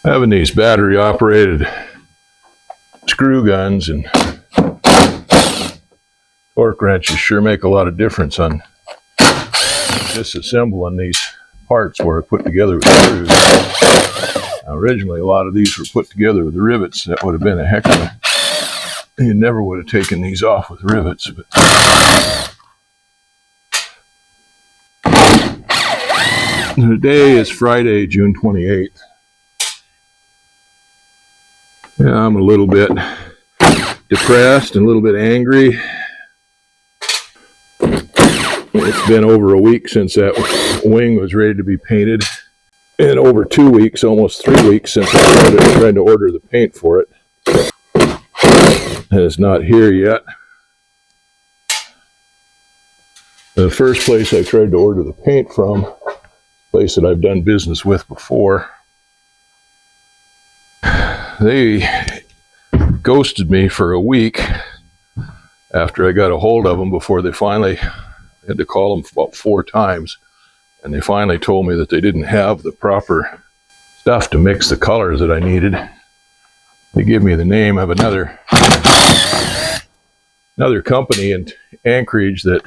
Having these battery operated screw guns and torque wrenches sure make a lot of difference on disassembling these parts where they're put together with screws. Now, originally, a lot of these were put together with rivets. That would have been a heck of a... You never would have taken these off with rivets. But today is Friday, June 28th. Yeah, I'm a little bit depressed and a little bit angry. It's been over a week since that wing was ready to be painted, and over 2 weeks, almost 3 weeks, since I tried to order the paint for it. And it's not here yet. The first place I tried to order the paint from, a place that I've done business with before, they ghosted me for a week after I got a hold of them before they finally... I had to call them about 4 times, and they finally told me that they didn't have the proper stuff to mix the colors that I needed. They gave me the name of another company in Anchorage that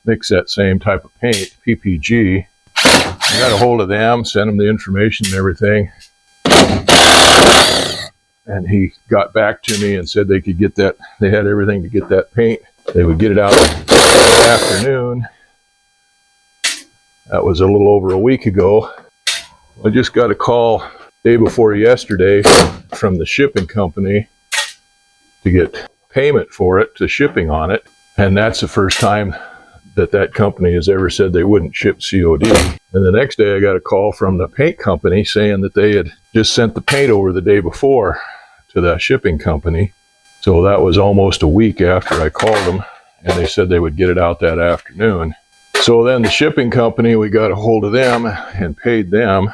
makes that same type of paint, PPG. I got a hold of them, sent them the information and everything, and he got back to me and said they could get that, they had everything to get that paint. They would get it out that afternoon. That was a little over a week ago. I just got a call day before yesterday from the shipping company to get payment for it, the shipping on it. And that's the first time that that company has ever said they wouldn't ship COD. And the next day I got a call from the paint company saying that they had just sent the paint over the day before to the shipping company. So that was almost a week after I called them, and they said they would get it out that afternoon. So then the shipping company, we got a hold of them and paid them.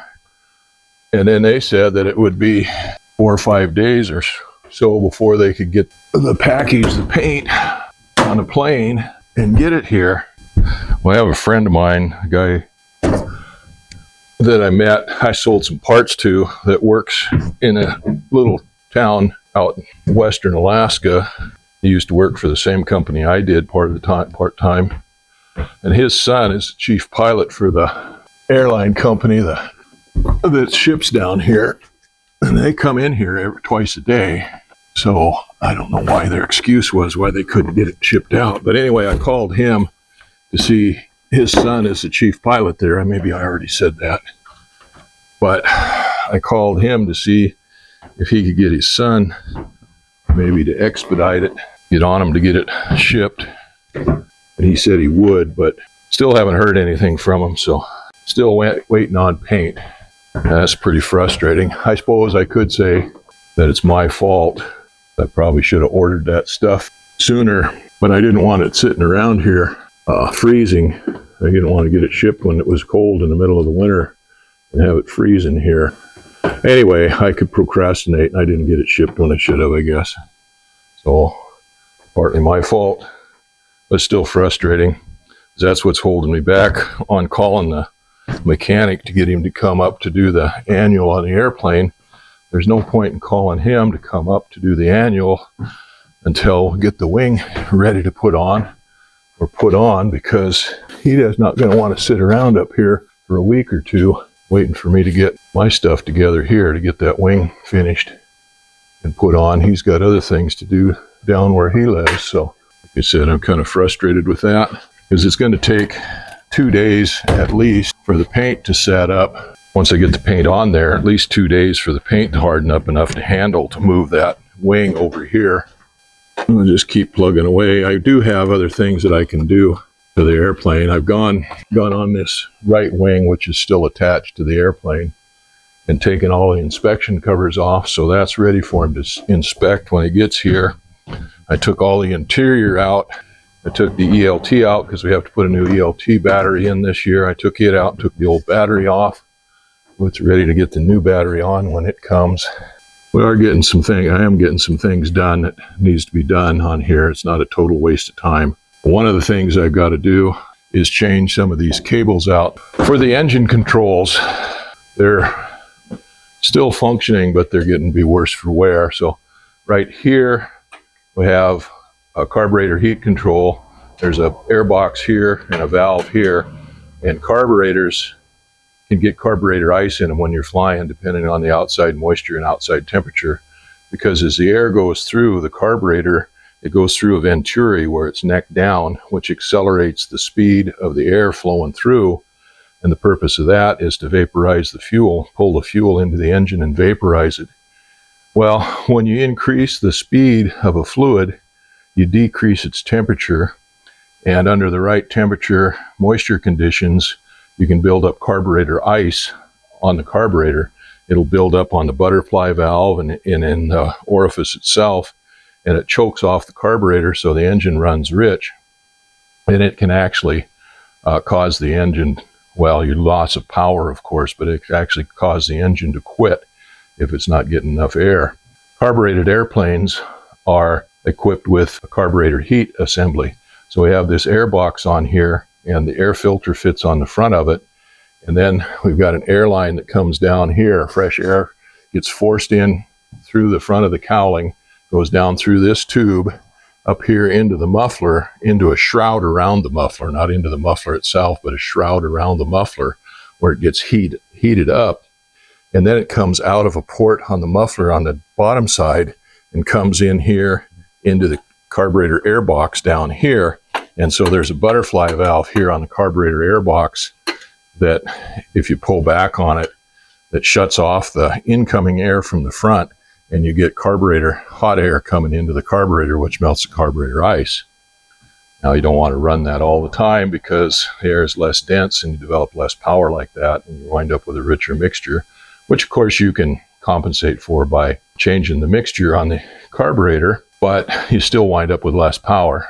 And then they said that it would be 4 or 5 days or so before they could get the package, the paint, on a plane and get it here. Well, I have a friend of mine, a guy that I met, I sold some parts to, that works in a little town out in western Alaska. He used to work for the same company I did part-time. And his son is the chief pilot for the airline company that ships down here. And they come in here twice a day. So I don't know why their excuse was why they couldn't get it shipped out. But anyway, I called him to see, his son is the chief pilot there. Maybe I already said that. But I called him to see if he could get his son maybe to expedite it, get on him to get it shipped. And he said he would, but still haven't heard anything from him, so still waiting on paint. That's pretty frustrating. I suppose I could say that it's my fault. I probably should have ordered that stuff sooner, but I didn't want it sitting around here freezing. I didn't want to get it shipped when it was cold in the middle of the winter and have it freezing here. Anyway, I could procrastinate, and I didn't get it shipped when I should have, I guess. So, partly my fault, but still frustrating. That's what's holding me back on calling the mechanic to get him to come up to do the annual on the airplane. There's no point in calling him to come up to do the annual until we get the wing ready to put on, because he is not going to want to sit around up here for a week or two waiting for me to get my stuff together here to get that wing finished and put on. He's got other things to do down where he lives. So, like I said, I'm kind of frustrated with that, because it's going to take 2 days at least for the paint to set up. Once I get the paint on there, at least 2 days for the paint to harden up enough to handle to move that wing over here. I'll just keep plugging away. I do have other things that I can do to the airplane. I've gone on this right wing, which is still attached to the airplane, and taken all the inspection covers off, so that's ready for him to inspect when he gets here. I took all the interior out. I took the ELT out because we have to put a new ELT battery in this year. I took it out and took the old battery off. It's ready to get the new battery on when it comes. I am getting some things done that needs to be done on here. It's not a total waste of time. One of the things I've got to do is change some of these cables out. For the engine controls, they're still functioning, but they're getting to be worse for wear. So right here, we have a carburetor heat control. There's a air box here and a valve here, and carburetors can get carburetor ice in them when you're flying, depending on the outside moisture and outside temperature, because as the air goes through the carburetor, it goes through a venturi where it's neck down, which accelerates the speed of the air flowing through. And the purpose of that is to vaporize the fuel, pull the fuel into the engine and vaporize it. Well, when you increase the speed of a fluid, you decrease its temperature. And under the right temperature, moisture conditions, you can build up carburetor ice on the carburetor. It'll build up on the butterfly valve and in the orifice itself, and it chokes off the carburetor so the engine runs rich. And it can actually cause the engine, well, your loss of power, of course, but it can actually cause the engine to quit if it's not getting enough air. Carbureted airplanes are equipped with a carburetor heat assembly. So we have this air box on here, and the air filter fits on the front of it. And then we've got an air line that comes down here. Fresh air gets forced in through the front of the cowling, goes down through this tube, up here into the muffler, into a shroud around the muffler, not into the muffler itself, but a shroud around the muffler where it gets heated up. And then it comes out of a port on the muffler on the bottom side and comes in here into the carburetor air box down here. And so there's a butterfly valve here on the carburetor air box that, if you pull back on it, that shuts off the incoming air from the front, and you get carburetor hot air coming into the carburetor, which melts the carburetor ice. Now, you don't want to run that all the time because the air is less dense and you develop less power like that, and you wind up with a richer mixture, which of course you can compensate for by changing the mixture on the carburetor, but you still wind up with less power.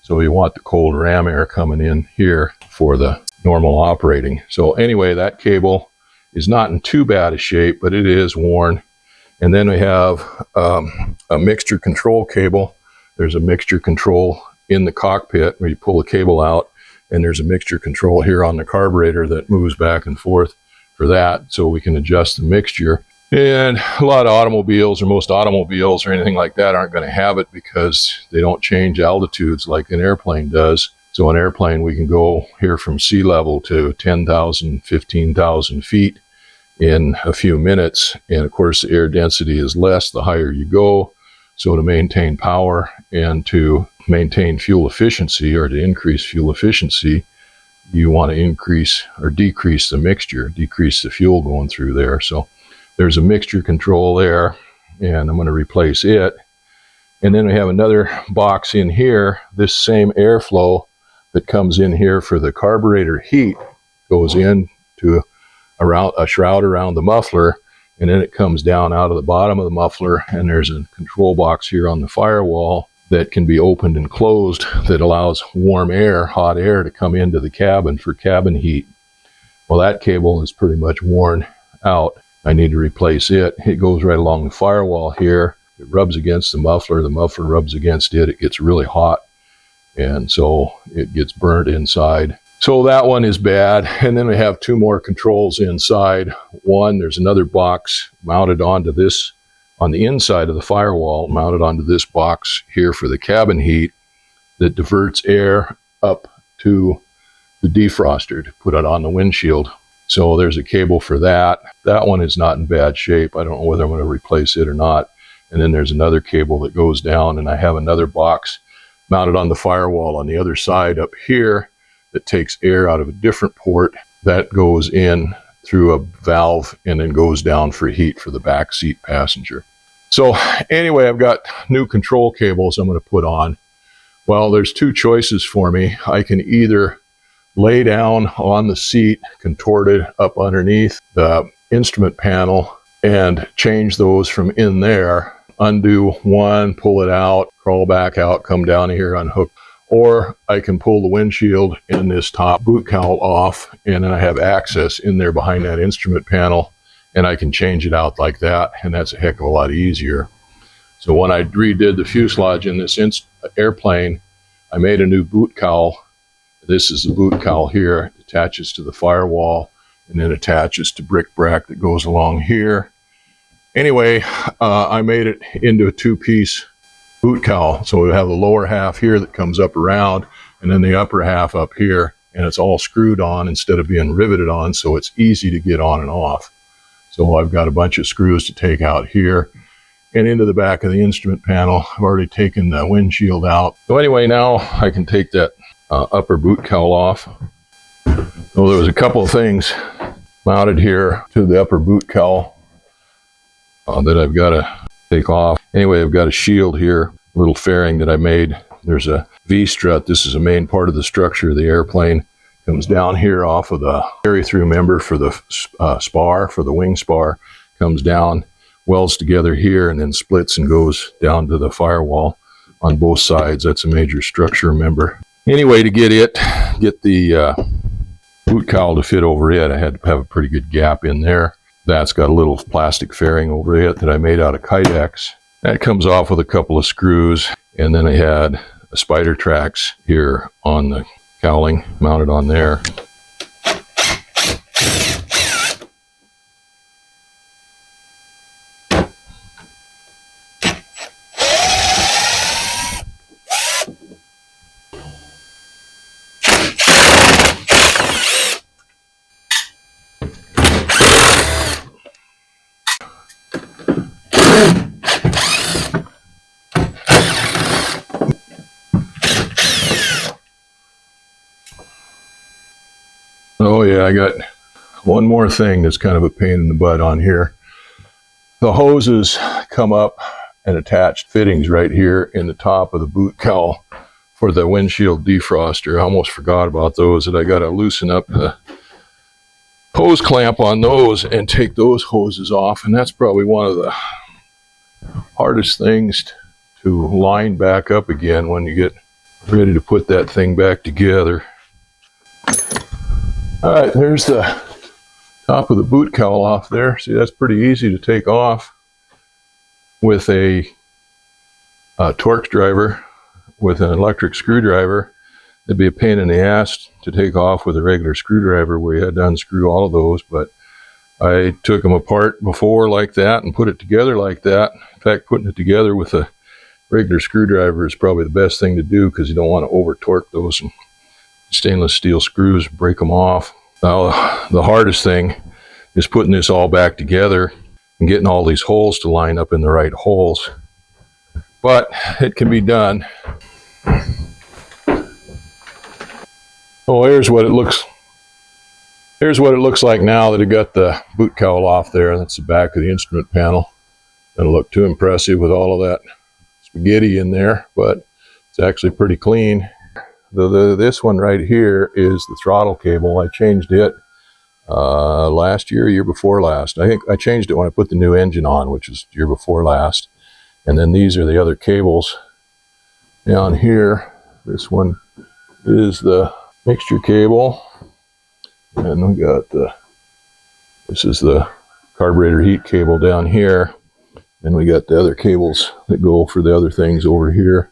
So you want the cold ram air coming in here for the normal operating. So anyway, that cable is not in too bad a shape, but it is worn. And then we have a mixture control cable. There's a mixture control in the cockpit where you pull the cable out, and there's a mixture control here on the carburetor that moves back and forth for that, so we can adjust the mixture. And a lot of automobiles, or most automobiles or anything like that, aren't going to have it because they don't change altitudes like an airplane does. So an airplane, we can go here from sea level to 10,000, 15,000 feet in a few minutes. And of course, the air density is less the higher you go. So to maintain power and to maintain fuel efficiency, or to increase fuel efficiency, you want to increase or decrease the mixture, decrease the fuel going through there. So there's a mixture control there, and I'm going to replace it. And then we have another box in here. This same airflow that comes in here for the carburetor heat goes in to a shroud around the muffler, and then it comes down out of the bottom of the muffler, and there's a control box here on the firewall that can be opened and closed that allows warm air, hot air, to come into the cabin for cabin heat. Well, that cable is pretty much worn out. I need to replace it. It goes right along the firewall here. It rubs against the muffler rubs against it. It gets really hot, and so it gets burnt inside. So that one is bad. And then we have two more controls inside. One, there's another box mounted onto this, on the inside of the firewall, mounted onto this box here for the cabin heat, that diverts air up to the defroster to put it on the windshield. So there's a cable for that. That one is not in bad shape. I don't know whether I'm going to replace it or not. And then there's another cable that goes down, and I have another box mounted on the firewall on the other side up here that takes air out of a different port that goes in through a valve and then goes down for heat for the back seat passenger. So anyway, I've got new control cables I'm going to put on. Well, there's two choices for me. I can either lay down on the seat, contorted up underneath the instrument panel, and change those from in there, undo one, pull it out, crawl back out, come down here, unhook. Or I can pull the windshield and this top boot cowl off, and then I have access in there behind that instrument panel, and I can change it out like that, and that's a heck of a lot easier. So when I redid the fuselage in this airplane, I made a new boot cowl This is the boot cowl here. It attaches to the firewall and then attaches to brick brack that goes along here. Anyway, I made it into a two-piece boot cowl. So we have the lower half here that comes up around, and then the upper half up here, and it's all screwed on instead of being riveted on, so it's easy to get on and off. So I've got a bunch of screws to take out here and into the back of the instrument panel. I've already taken the windshield out. So anyway, now I can take that upper boot cowl off. So there was a couple of things mounted here to the upper boot cowl that I've got to take off. Anyway, I've got a shield here, a little fairing that I made. There's a V-strut. This is a main part of the structure of the airplane. Comes down here off of the carry-through member for the spar, for the wing spar. Comes down, welds together here, and then splits and goes down to the firewall on both sides. That's a major structure member. Anyway, to get the boot cowl to fit over it, I had to have a pretty good gap in there. That's got a little plastic fairing over it that I made out of Kydex. That comes off with a couple of screws, and then I had a spider tracks here on the cowling mounted on there. Oh yeah, I got one more thing that's kind of a pain in the butt on here. The hoses come up and attached fittings right here in the top of the boot cowl for the windshield defroster. I almost forgot about those, that I got to loosen up the hose clamp on those and take those hoses off, and that's probably one of the hardest things to line back up again when you get ready to put that thing back together. All right, there's the top of the boot cowl off there. See, that's pretty easy to take off with a Torx driver, with an electric screwdriver. It'd be a pain in the ass to take off with a regular screwdriver where you had to unscrew all of those, but I took them apart before like that and put it together like that. In fact, putting it together with a regular screwdriver is probably the best thing to do, because you don't want to over torque those and stainless steel screws, break them off. Now, the hardest thing is putting this all back together and getting all these holes to line up in the right holes. But it can be done. Oh, here's what it looks like now that I got the boot cowl off there. That's the back of the instrument panel. Doesn't look too impressive with all of that spaghetti in there, but it's actually pretty clean. This one right here is the throttle cable. I changed it last year before last. I think I changed it when I put the new engine on, which is year before last. And then these are the other cables down here. This one is the mixture cable, and we got this is the carburetor heat cable down here, and we got the other cables that go for the other things over here.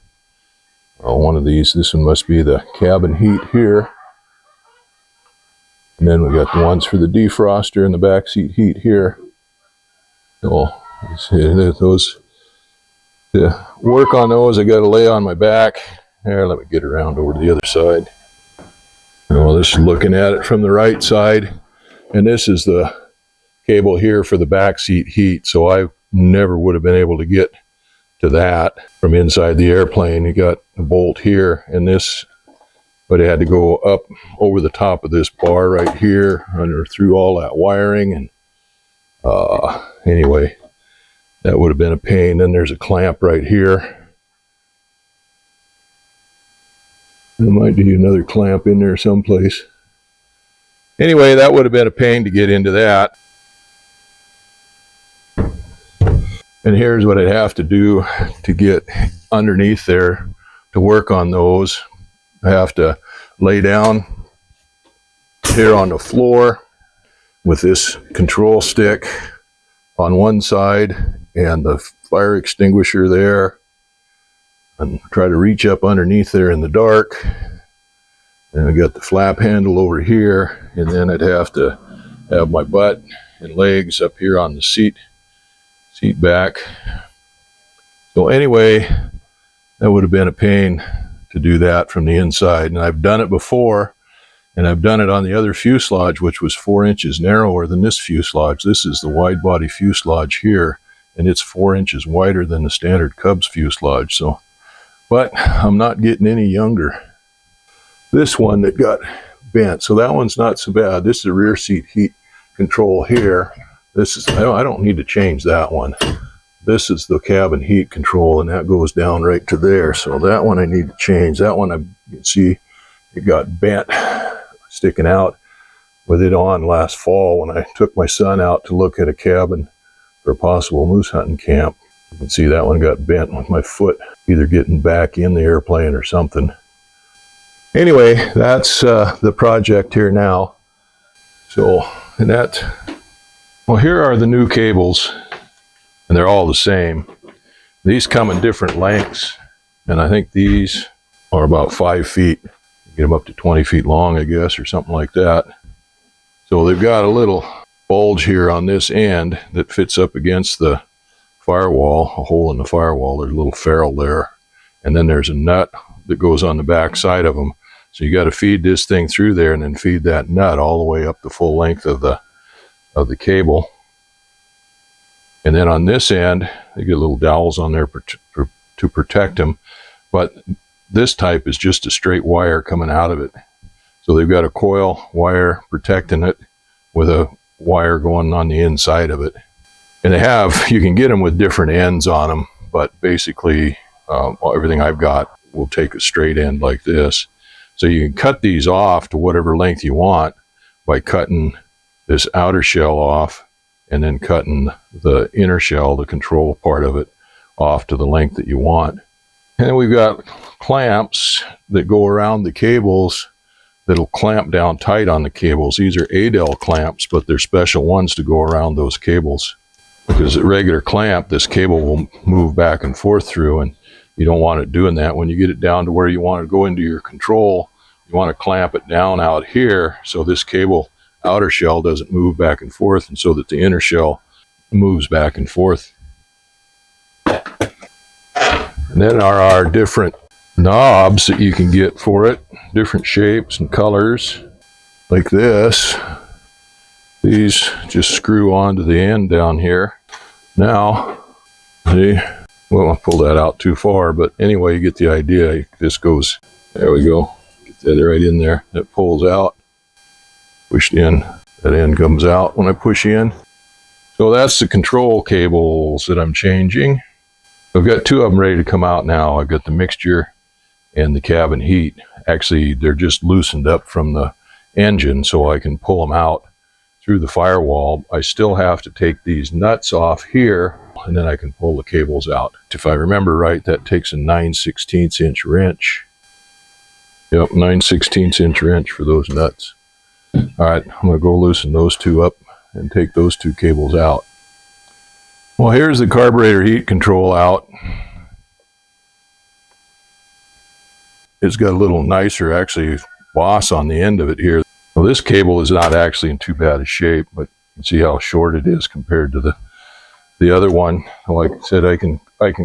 One of these, this one must be the cabin heat here. And then we got the ones for the defroster and the back seat heat here. So those, to work on those, I got to lay on my back. Here, let me get around over to the other side. Well, this is looking at it from the right side, and this is the cable here for the back seat heat. So I never would have been able to get to that from inside the airplane. You got a bolt here and this, but it had to go up over the top of this bar right here, under through all that wiring, and anyway, that would have been a pain. Then there's a clamp right here. There might be another clamp in there someplace. Anyway, that would have been a pain to get into that. And here's what I'd have to do to get underneath there to work on those. I have to lay down here on the floor with this control stick on one side and the fire extinguisher there, and try to reach up underneath there in the dark And I got the flap handle over here, and then I'd have to have my butt and legs up here on the seat back. So anyway, that would have been a pain to do that from the inside. And I've done it before, and I've done it on the other fuselage, which was 4 inches narrower than this fuselage. This is the wide body fuselage here, and it's 4 inches wider than the standard Cubs fuselage. So, but I'm not getting any younger. This one that got bent, so that one's not so bad. This is the rear seat heat control here. This is, I don't need to change that one. This is the cabin heat control, and that goes down right to there. So that one I need to change. That one, you can see it got bent, sticking out with it on last fall when I took my son out to look at a cabin for a possible moose hunting camp. You can see that one got bent with my foot, either getting back in the airplane or something. Anyway, that's the project here now. So, and that, well, here are the new cables, and they're all the same. These come in different lengths, and I think these are about 5 feet. You get them up to 20 feet long, I guess, or something like that. So they've got a little bulge here on this end that fits up against the firewall, a hole in the firewall. There's a little ferrule there, and then there's a nut that goes on the back side of them. So you got to feed this thing through there, and then feed that nut all the way up the full length of the cable. And then on this end, they get little dowels on there to protect them. But this type is just a straight wire coming out of it. So they've got a coil wire protecting it with a wire going on the inside of it. And they have, you can get them with different ends on them, but basically everything I've got will take a straight end like this. So you can cut these off to whatever length you want by cutting this outer shell off and then cutting the inner shell, the control part of it, off to the length that you want. And then we've got clamps that go around the cables that'll clamp down tight on the cables. These are Adel clamps, but they're special ones to go around those cables. Because a regular clamp, this cable will move back and forth through, and you don't want it doing that. When you get it down to where you want to go into your control, you want to clamp it down out here so this cable outer shell doesn't move back and forth, and so that the inner shell moves back and forth. And then are our different knobs that you can get for it, different shapes and colors, like this. These just screw onto the end down here. Now, see, well, I'll pull that out too far, but anyway, you get the idea. This goes, there we go, get that right in there. That pulls out, pushed in, that end comes out when I push in. So that's the control cables that I'm changing. I've got 2 of them ready to come out now. I've got the mixture and the cabin heat. Actually, they're just loosened up from the engine, so I can pull them out through the firewall. I still have to take these nuts off here, and then I can pull the cables out. If I remember right, that takes a 9/16 inch wrench. Yep, 9/16 inch wrench for those nuts. All right, I'm gonna go loosen those 2 up and take those 2 cables out. Well, here's the carburetor heat control out. It's got a little nicer, actually, boss on the end of it here. Well, this cable is not actually in too bad a shape, but you can see how short it is compared to the other one. Like I said, I can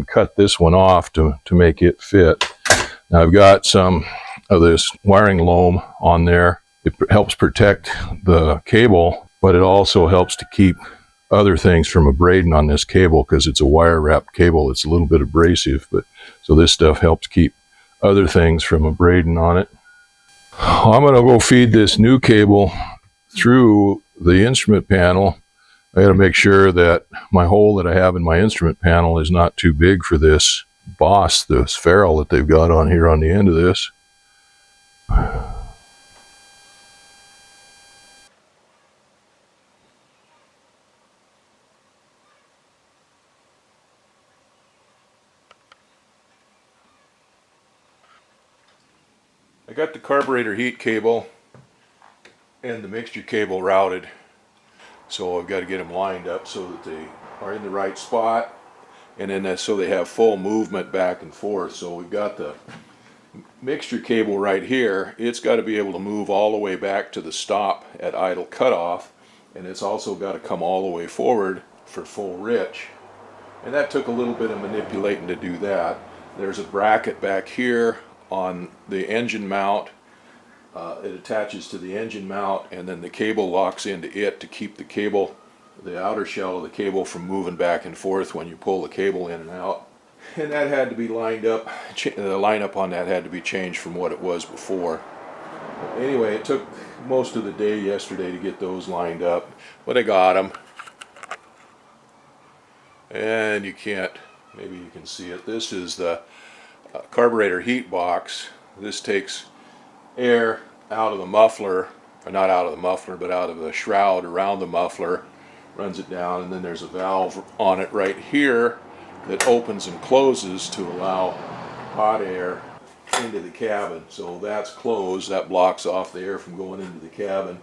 cut this one off to make it fit. Now I've got some of this wiring loam on there. It helps protect the cable, but it also helps to keep other things from abrading on this cable, because it's a wire wrapped cable. It's a little bit abrasive, but so this stuff helps keep other things from abrading on it. I'm going to go feed this new cable through the instrument panel. I got to make sure that my hole that I have in my instrument panel is not too big for this boss, this ferrule that they've got on here on the end of this. I got the carburetor heat cable and the mixture cable routed, so I've got to get them lined up so that they are in the right spot, and then so they have full movement back and forth. So we've got the mixture cable right here, it's got to be able to move all the way back to the stop at idle cutoff, and it's also got to come all the way forward for full rich. And that took a little bit of manipulating to do that. There's a bracket back here on the engine mount. It attaches to the engine mount, and then the cable locks into it to keep the cable, the outer shell of the cable, from moving back and forth when you pull the cable in and out. And that had to be lined up. The lineup on that had to be changed from what it was before. Anyway, it took most of the day yesterday to get those lined up, but I got them. And you can't, maybe you can see it. This is the carburetor heat box. This takes air out of the muffler, or not out of the muffler, but out of the shroud around the muffler, runs it down, and then there's a valve on it right here that opens and closes to allow hot air into the cabin. So that's closed. That blocks off the air from going into the cabin.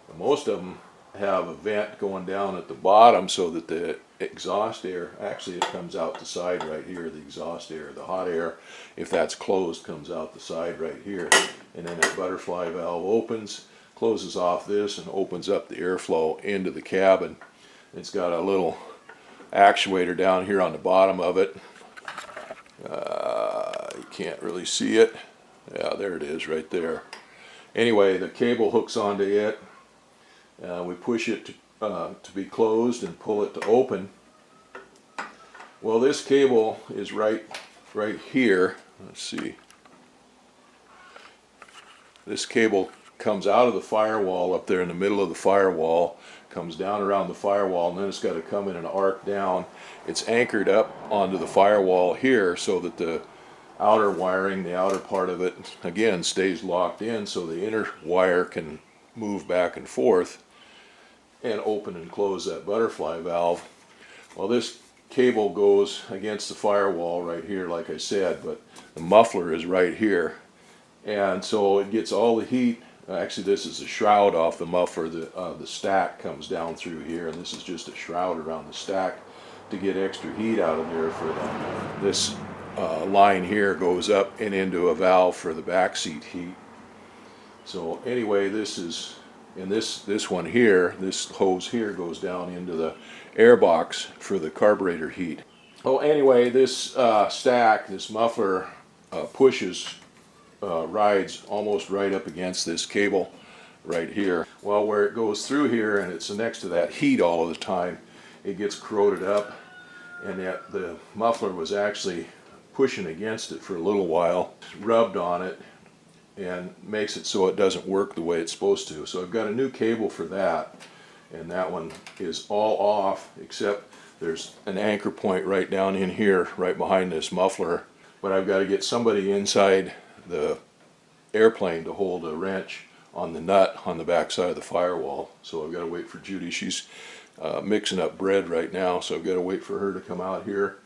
And most of them have a vent going down at the bottom so that the exhaust air, actually it comes out the side right here, the exhaust air, the hot air, if that's closed, comes out the side right here. And then that butterfly valve opens, closes off this, and opens up the airflow into the cabin. It's got a little actuator down here on the bottom of it. You can't really see it. Yeah, there it is right there. Anyway, the cable hooks onto it. We push it to be closed and pull it to open. Well, this cable is right here. Let's see. This cable comes out of the firewall up there in the middle of the firewall, comes down around the firewall, and then it's got to come in an arc down. It's anchored up onto the firewall here so that the outer wiring, the outer part of it, again, stays locked in so the inner wire can move back and forth and open and close that butterfly valve. Well, this cable goes against the firewall right here, like I said, but the muffler is right here. And so it gets all the heat. Actually, this is a shroud off the muffler. The stack comes down through here, and this is just a shroud around the stack to get extra heat out of there for them. This line here goes up and into a valve for the back seat heat. So anyway, this is, and this one here, this hose here goes down into the air box for the carburetor heat. Oh, anyway, this stack, this muffler pushes, rides almost right up against this cable right here. Well, where it goes through here and it's next to that heat all of the time, it gets corroded up, and that the muffler was actually pushing against it for a little while, rubbed on it, and makes it so it doesn't work the way it's supposed to. So I've got a new cable for that, and that one is all off, except there's an anchor point right down in here, right behind this muffler. But I've got to get somebody inside the airplane to hold a wrench on the nut on the back side of the firewall. So I've got to wait for Judy. She's mixing up bread right now, so I've got to wait for her to come out here,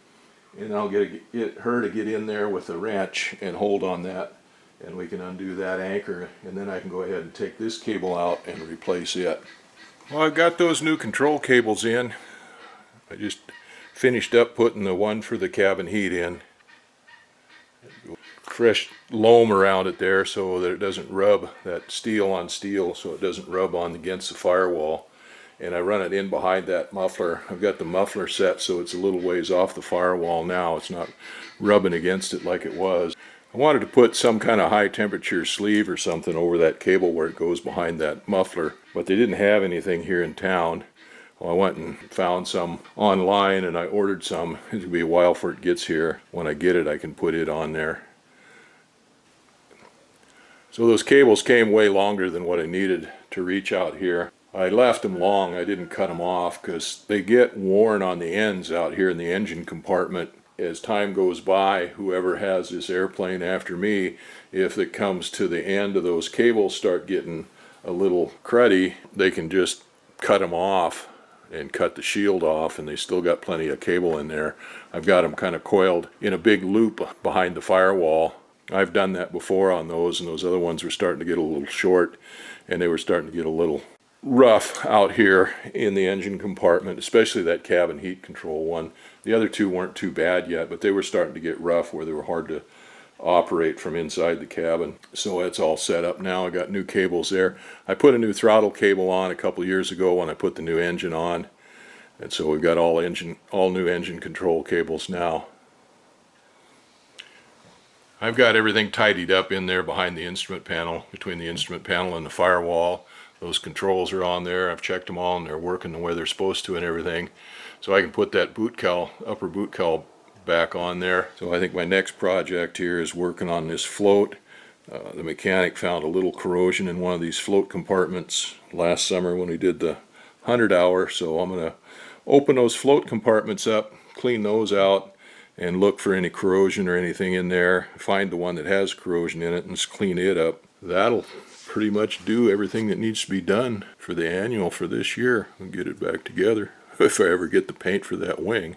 and I'll get her to get in there with a wrench and hold on that, and we can undo that anchor, and then I can go ahead and take this cable out and replace it. Well, I've got those new control cables in. I just finished up putting the one for the cabin heat in. Fresh loam around it there so that it doesn't rub, that steel on steel, so it doesn't rub on against the firewall. And I run it in behind that muffler. I've got the muffler set so it's a little ways off the firewall now. It's not rubbing against it like it was. I wanted to put some kind of high temperature sleeve or something over that cable where it goes behind that muffler, but they didn't have anything here in town. Well, I went and found some online, and I ordered some. It'll be a while before it gets here. When I get it, I can put it on there. So those cables came way longer than what I needed to reach out here. I left them long. I didn't cut them off because they get worn on the ends out here in the engine compartment. As time goes by, whoever has this airplane after me, if it comes to the end of those cables start getting a little cruddy, they can just cut them off and cut the shield off, and they still got plenty of cable in there. I've got them kind of coiled in a big loop behind the firewall. I've done that before on those, and those other ones were starting to get a little short, and they were starting to get a little rough out here in the engine compartment, especially that cabin heat control one. The other two weren't too bad yet, but they were starting to get rough where they were hard to operate from inside the cabin. So it's all set up now. I got new cables there. I put a new throttle cable on a couple years ago when I put the new engine on, and so we've got all new engine control cables now. I've got everything tidied up in there behind the instrument panel, between the instrument panel and the firewall. Those controls are on there. I've checked them all and they're working the way they're supposed to and everything. So I can put that boot cowl, upper boot cowl, back on there. So I think my next project here is working on this float. The mechanic found a little corrosion in one of these float compartments last summer when we did the 100 hour. So I'm going to open those float compartments up, clean those out, and look for any corrosion or anything in there. Find the one that has corrosion in it and just clean it up. That'll pretty much do everything that needs to be done for the annual for this year and get it back together if I ever get the paint for that wing.